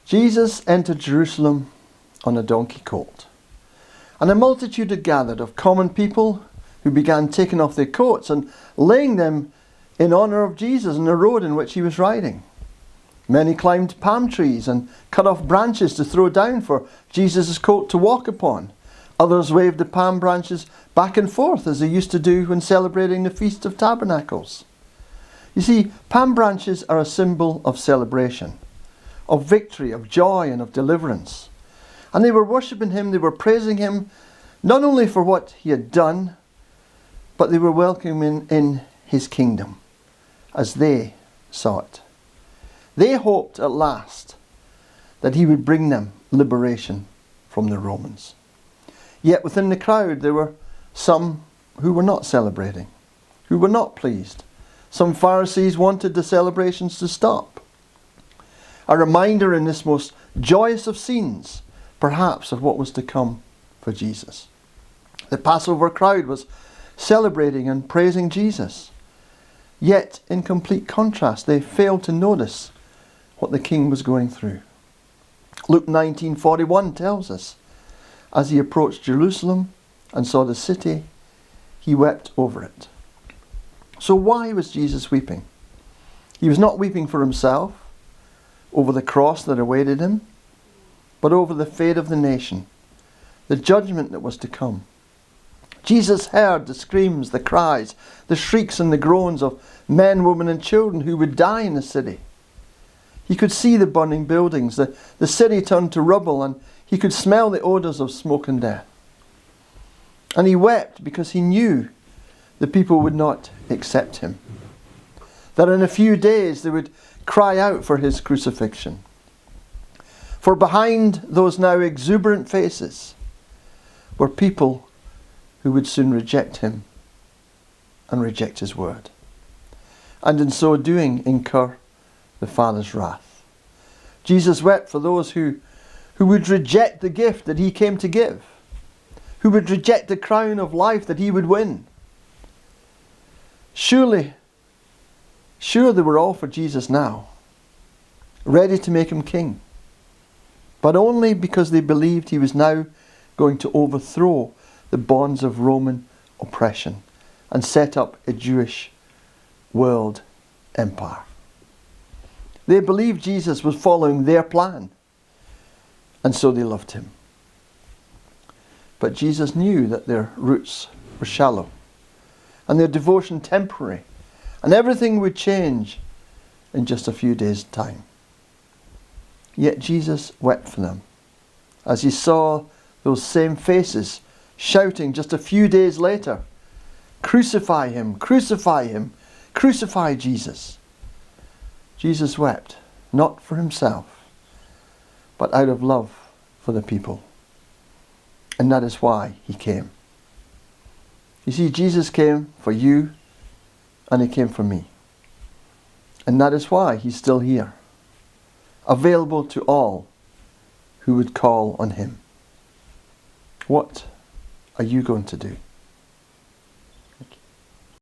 Jesus entered Jerusalem on a donkey colt, and a multitude had gathered of common people who began taking off their coats and laying them in honour of Jesus on the road in which he was riding. Many climbed palm trees and cut off branches to throw down for Jesus' colt to walk upon. Others waved the palm branches back and forth as they used to do when celebrating the Feast of Tabernacles. You see, palm branches are a symbol of celebration, of victory, of joy and of deliverance. And they were worshipping him, they were praising him, not only for what he had done, but they were welcoming in his kingdom as they saw it. They hoped at last that he would bring them liberation from the Romans. Yet within the crowd there were some who were not celebrating, who were not pleased. Some Pharisees wanted the celebrations to stop. A reminder in this most joyous of scenes, perhaps, of what was to come for Jesus. The Passover crowd was celebrating and praising Jesus. Yet, in complete contrast, they failed to notice what the king was going through. Luke 19:41 tells us, as he approached Jerusalem and saw the city, he wept over it. So why was Jesus weeping? He was not weeping for himself, over the cross that awaited him, but over the fate of the nation, the judgment that was to come. Jesus heard the screams, the cries, the shrieks and the groans of men, women and children who would die in the city. He could see the burning buildings, the city turned to rubble, and he could smell the odours of smoke and death. And he wept because he knew the people would not accept him, that in a few days they would cry out for his crucifixion. For behind those now exuberant faces were people who would soon reject him and reject his word, and in so doing incur the Father's wrath. Jesus wept for those who would reject the gift that he came to give, who would reject the crown of life that he would win. Sure they were all for Jesus now, ready to make him king, but only because they believed he was now going to overthrow the bonds of Roman oppression and set up a Jewish world empire. They believed Jesus was following their plan, and so they loved him. But Jesus knew that their roots were shallow and their devotion temporary, and everything would change in just a few days' time. Yet Jesus wept for them as he saw those same faces shouting just a few days later, "Crucify him, crucify him, crucify Jesus." Jesus wept, not for himself, but out of love for the people. And that is why he came. You see, Jesus came for you, and he came for me. And that is why he's still here, available to all who would call on him. What are you going to do?